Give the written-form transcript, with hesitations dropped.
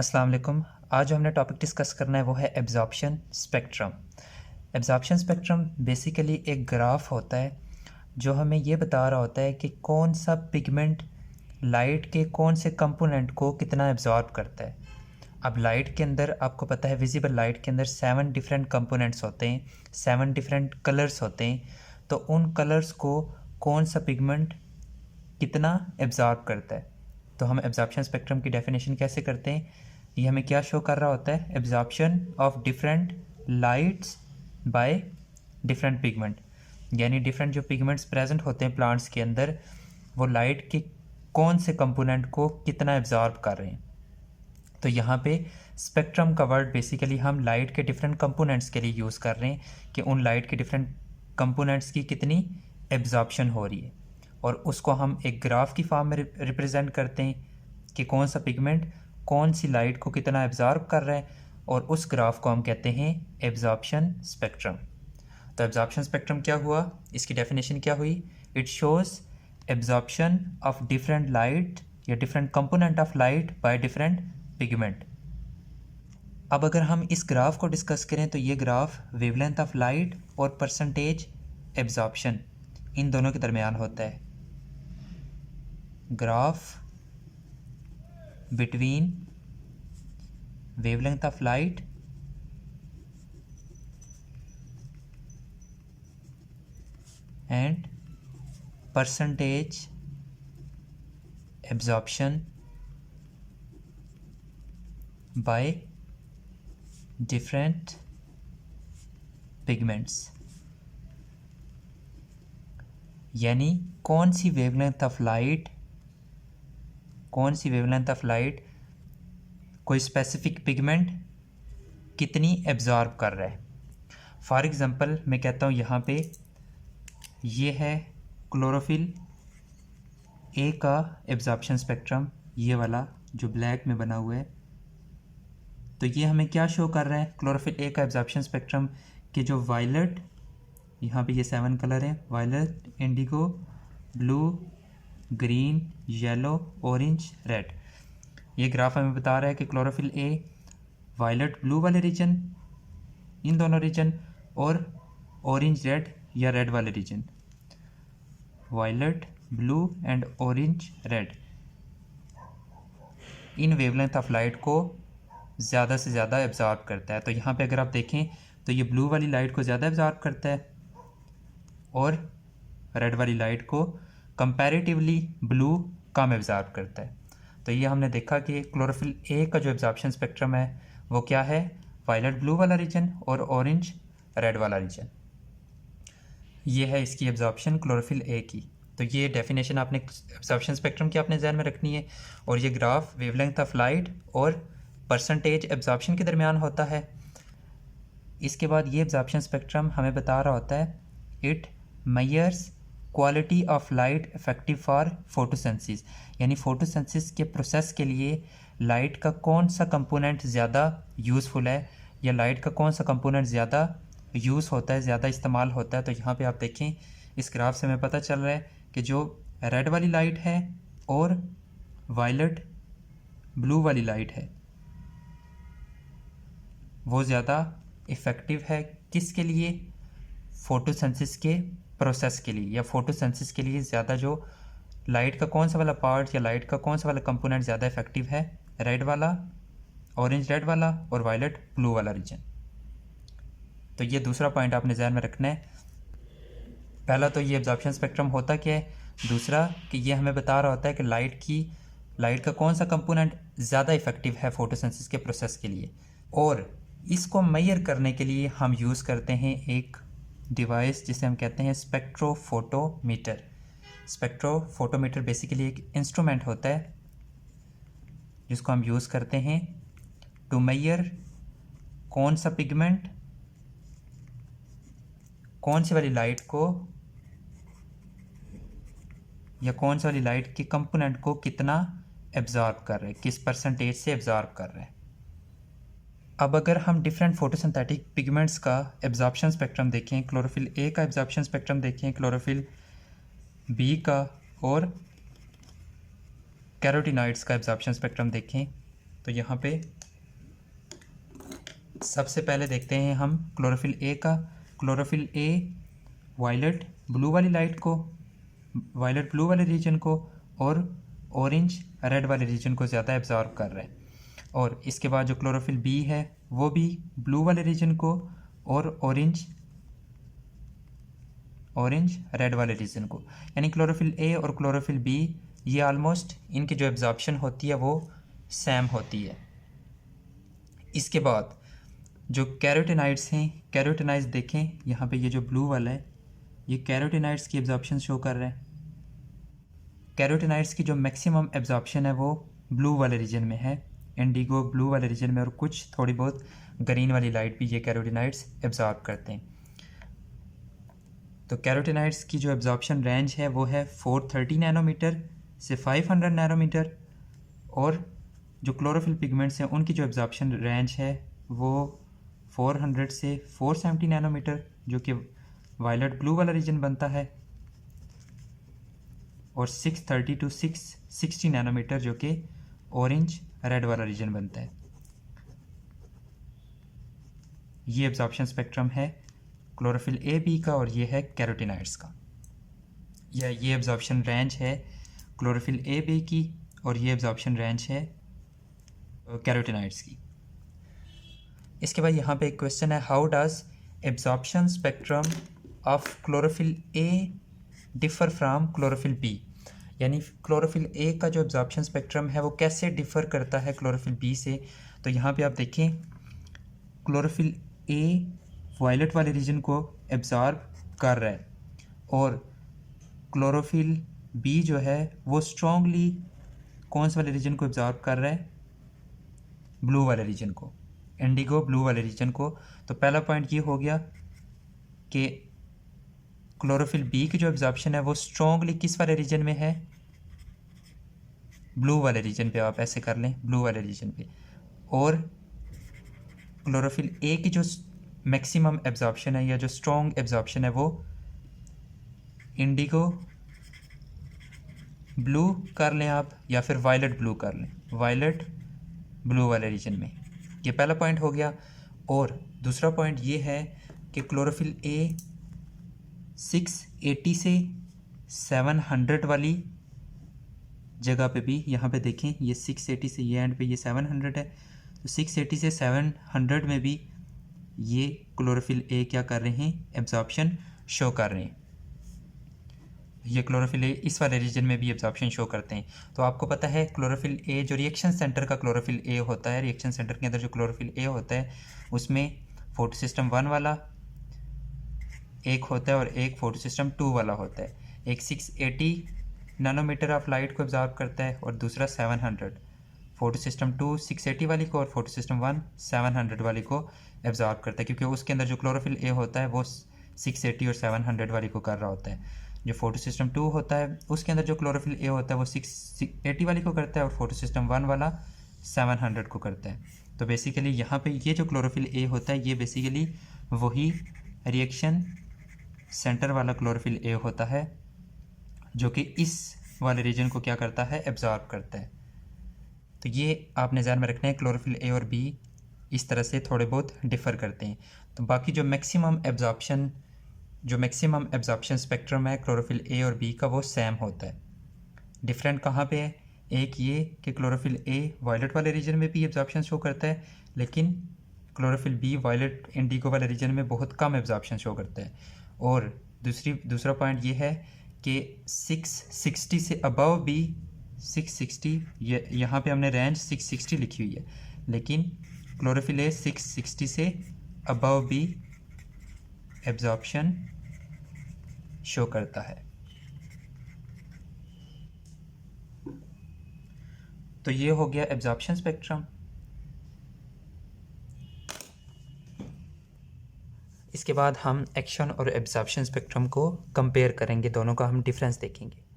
अस्सलाम वालेकुम। आज जो हमने टॉपिक डिस्कस करना है वो है absorption spectrum. Absorption spectrum basically एक ग्राफ होता है जो हमें ये बता रहा होता है कि कौन सा पिगमेंट लाइट के कौन से कंपोनेंट को कितना एब्जॉर्ब करता है। अब लाइट के अंदर आपको पता है विजिबल लाइट के अंदर 7 डिफरेंट कंपोनेंट्स होते हैं, 7 डिफरेंट कलर्स होते हैं। तो उन कलर्स को कौन सा पिगमेंट कितना एब्जॉर्ब करता है। तो हम एब्जॉर्प्शन स्पेक्ट्रम की डेफिनेशन कैसे करते हैं, ये हमें क्या शो कर रहा होता है, absorption of different lights bye different pigment. यानी डिफरेंट जो पिगमेंट्स प्रेजेंट होते हैं प्लांट्स के अंदर वो लाइट के कौन से कंपोनेंट को कितना एब्जॉर्ब कर रहे हैं। तो यहाँ पे स्पेक्ट्रम का वर्ड बेसिकली हम लाइट के डिफरेंट कंपोनेंट्स के लिए यूज़ कर रहे हैं कि उन लाइट के डिफरेंट कंपोनेंट्स की कितनी एब्जॉर्प्शन हो रही है, और उसको हम एक ग्राफ की फॉर्म में रिप्रेजेंट करते हैं कि कौन सा पिगमेंट कौन सी लाइट को कितना एब्जॉर्ब कर रहा है, और उस ग्राफ को हम कहते हैं एब्जॉर्प्शन स्पेक्ट्रम। तो एब्जॉर्प्शन स्पेक्ट्रम क्या हुआ, इसकी डेफिनेशन क्या हुई, it shows absorption of different light या different component of light by different pigment. अब अगर हम इस ग्राफ को डिस्कस करें तो ये ग्राफ वेवलेंथ ऑफ लाइट और परसेंटेज एब्जॉर्प्शन इन दोनों के दरमियान होता है। Graph between wavelength of light and percentage absorption by different pigments. यानी कौन सी वेवलेंथ ऑफ लाइट कोई स्पेसिफिक पिगमेंट कितनी एब्जॉर्ब कर रहा है। फॉर एग्जांपल मैं कहता हूँ यहाँ पे ये है क्लोरोफिल ए का एब्जॉर्प्शन स्पेक्ट्रम, ये वाला जो ब्लैक में बना हुआ है। तो ये हमें क्या शो कर रहा है, क्लोरोफिल ए का एब्जॉर्प्शन स्पेक्ट्रम कि जो वायलेट, यहाँ पे ये 7 कलर हैं, violet, indigo, blue, green, yellow, orange, red. ये ग्राफ हमें बता रहा है कि क्लोरोफिल ए वायलेट ब्लू वाले रीजन, इन दोनों रीजन, और ऑरेंज रेड या रेड वाले region, violet blue and orange red, इन वेवलेंथ ऑफ लाइट को ज़्यादा से ज़्यादा एब्जॉर्ब करता है। तो यहाँ पे अगर आप देखें तो ये ब्लू वाली लाइट को ज़्यादा एब्जॉर्ब करता है और रेड वाली लाइट को कंपैरेटिवली ब्लू कम एब्जॉर्ब करता है। तो ये हमने देखा कि क्लोरोफिल ए का जो एब्जॉर्प्शन स्पेक्ट्रम है वो क्या है, वायलेट ब्लू वाला रीजन और ऑरेंज रेड वाला रीजन। ये है इसकी एब्जॉर्प्शन क्लोरोफिल ए की। तो ये डेफिनेशन आपने एब्जॉर्प्शन स्पेक्ट्रम की अपने ध्यान में रखनी है, और ये ग्राफ वेवलेंथ ऑफ लाइट और परसेंटेज एब्जॉर्प्शन के दरमियान होता है। इसके बाद ये एब्जॉर्प्शन स्पेक्ट्रम हमें बता रहा होता है it measures quality of light effective for photosynthesis. यानी फोटोसिंथेसिस के प्रोसेस के लिए लाइट का कौन सा कंपोनेंट ज़्यादा यूज़फुल है, या लाइट का कौन सा कंपोनेंट ज़्यादा यूज़ होता है, ज़्यादा इस्तेमाल होता है। तो यहाँ पे आप देखें इस ग्राफ से हमें पता चल रहा है कि जो रेड वाली लाइट है और वायलेट ब्लू वाली लाइट है वो ज़्यादा इफ़ेक्टिव है किसके लिए, फोटोसिंथेसिस के प्रोसेस के लिए, या फोटोसिंथेसिस के लिए ज़्यादा जो लाइट का कौन सा वाला पार्ट या लाइट का कौन सा वाला कंपोनेंट ज़्यादा इफेक्टिव है, रेड वाला, ऑरेंज रेड वाला और वायलेट ब्लू वाला रीजन। तो ये दूसरा पॉइंट आपने ध्यान में रखना है। पहला तो ये एब्जॉर्प्शन स्पेक्ट्रम होता क्या है, दूसरा कि ये हमें बता रहा होता है कि लाइट का कौन सा कंपोनेंट ज़्यादा इफेक्टिव है फोटोसिंथेसिस के प्रोसेस के लिए। और इसको मेजर करने के लिए हम यूज़ करते हैं एक डिवाइस जिसे हम कहते हैं स्पेक्ट्रोफोटोमीटर। स्पेक्ट्रोफोटोमीटर बेसिकली एक इंस्ट्रूमेंट होता है जिसको हम यूज़ करते हैं टू मेजर कौन सा पिगमेंट कौन सी वाली लाइट को या कौन सी वाली लाइट के कंपोनेंट को कितना एब्जॉर्ब कर रहा है, किस परसेंटेज से एब्जॉर्ब कर रहा है। अब अगर हम डिफरेंट फोटोसिंथेटिक पिगमेंट्स का एब्जॉर्प्शन स्पेक्ट्रम देखें, क्लोरोफिल ए का एब्जॉर्प्शन स्पेक्ट्रम देखें, क्लोरोफिल बी का और कैरोटीनॉइड्स का एब्जॉर्प्शन स्पेक्ट्रम देखें, तो यहाँ पे सबसे पहले देखते हैं हम क्लोरोफिल ए का। क्लोरोफिल ए वायलेट ब्लू वाली लाइट को, वायलेट ब्लू वाले रीजन को और ऑरेंज रेड वाले रीजन को ज़्यादा एब्जॉर्ब कर रहा है। और इसके बाद जो क्लोरोफिल बी है वो भी ब्लू वाले रीजन को और ऑरेंज रेड वाले रीजन को, यानी क्लोरोफिल ए और क्लोरोफिल बी ये ऑलमोस्ट इनकी जो एब्जॉर्प्शन होती है वो सेम होती है। इसके बाद जो कैरोटिनाइड्स हैं, कैरोटिनाइड्स देखें यहाँ पे, ये जो ब्लू वाला है ये कैरोटिनाइड्स की एब्जॉर्प्शन शो कर रहा है। कैरोटिनाइड्स की जो मैक्सिमम एब्जॉर्प्शन है वो ब्लू वाले रीजन में है, इंडिगो ब्लू वाले रीजन में, और कुछ थोड़ी बहुत ग्रीन वाली लाइट भी ये कैरोटिनाइड्स एब्जॉर्ब करते हैं। तो कैरोटिनाइड्स की जो एब्जॉर्प्शन रेंज है वो है 430 नैनोमीटर से 500 नैनोमीटर, और जो क्लोरोफिल पिगमेंट्स हैं उनकी जो एब्जॉर्प्शन रेंज है वो 400 से 470 नैनोमीटर, जो कि वायलेट ब्लू वाला रीजन बनता है, और 630 टू 660 नैनोमीटर जो कि ऑरेंज रेड वाला रीजन बनता है। ये एब्जॉर्प्शन स्पेक्ट्रम है क्लोरोफिल ए बी का, और ये है कैरोटिनाइड्स का। ये एब्जॉर्प्शन रेंज है क्लोरोफिल ए बी की, और ये एब्जॉर्प्शन रेंज है कैरोटिनाइड्स की। इसके बाद यहाँ पे एक क्वेश्चन है, how does absorption spectrum of chlorophyll a differ from chlorophyll b, यानी क्लोरोफिल ए का जो एब्जॉर्प्शन स्पेक्ट्रम है वो कैसे डिफ़र करता है क्लोरोफिल बी से। तो यहाँ पे आप देखें, क्लोरोफिल ए वायलेट वाले रीजन को एब्जॉर्ब कर रहा है, और क्लोरोफिल बी जो है वो स्ट्रॉन्गली कौन से वाले रीजन को एब्जॉर्ब कर रहा है, ब्लू वाले रीजन को, इंडिगो ब्लू वाले रीजन को। तो पहला पॉइंट ये हो गया कि क्लोरोफिल बी की जो एब्जॉर्प्शन है वो स्ट्रॉन्गली किस वाले रीजन में है, ब्लू वाले रीजन पे, आप ऐसे कर लें ब्लू वाले रीजन पे। और क्लोरोफिल ए की जो मैक्सिमम एब्जॉर्प्शन है या जो स्ट्रॉन्ग एब्जॉर्प्शन है वो इंडिगो ब्लू कर लें आप, या फिर वायलेट ब्लू कर लें, वायलेट ब्लू वाले रीजन में। ये पहला पॉइंट हो गया। और दूसरा पॉइंट ये है कि क्लोरोफिल ए 680 से 700 वाली जगह पे भी, यहाँ पे देखें ये 680 से ये एंड पे ये 700 है, तो 680 से 700 में भी ये क्लोरोफिल ए क्या कर रहे हैं, एब्जॉर्प्शन शो कर रहे हैं। ये क्लोरोफिल ए इस वाले रीजन में भी एब्जॉर्प्शन शो करते हैं। तो आपको पता है क्लोरोफिल ए जो रिएक्शन सेंटर का क्लोरोफिल ए होता है, रिएक्शन सेंटर के अंदर जो क्लोरोफिल ए होता है उसमें फोटोसिस्टम 1 वाला एक होता है और एक फोटोसिस्टम 2 वाला होता है। एक 680 नैनोमीटर ऑफ लाइट को एब्जॉर्ब करता है और दूसरा 700। फोटोसिस्टम 2 680 वाली को और फोटोसिस्टम 1 700 वाली को एब्जॉर्ब करता है, क्योंकि उसके अंदर जो क्लोरोफिल ए होता है वो 680 और 700 वाली को कर रहा होता है। जो फोटोसिस्टम 2 होता है उसके अंदर जो क्लोरोफिल ए होता है वो 680 वाली को करता है और फोटोसिस्टम 1 वाला 700 को करता है। तो बेसिकली यहाँ पे ये जो क्लोरोफिल ए होता है ये बेसिकली वही रिएक्शन सेंटर वाला क्लोरोफिल ए होता है जो कि इस वाले रीजन को क्या करता है, एब्जॉर्ब करता है। तो ये आपने ध्यान में रखना है, क्लोरोफिल ए और बी इस तरह से थोड़े बहुत डिफ़र करते हैं। तो बाकी जो मैक्सिमम एब्जॉर्प्शन स्पेक्ट्रम है क्लोरोफिल ए और बी का वो सेम होता है। डिफरेंट कहाँ पे है, एक ये कि क्लोरोफिल ए वायलेट वाले रीजन में भी एब्जॉर्प्शन शो करता है, लेकिन क्लोरोफिल बी वायलेट इंडिगो वाले रीजन में बहुत कम एब्जॉर्प्शन शो करता है। और दूसरा पॉइंट ये है कि 660 से अबव भी 660, ये यहाँ पे हमने रेंज 660 लिखी हुई है, लेकिन क्लोरोफिल ए 660 से अबव भी एब्जॉर्प्शन शो करता है। तो ये हो गया एब्जॉर्प्शन स्पेक्ट्रम। इसके बाद हम एक्शन और एब्जॉर्प्शन स्पेक्ट्रम को कंपेयर करेंगे, दोनों का हम डिफरेंस देखेंगे।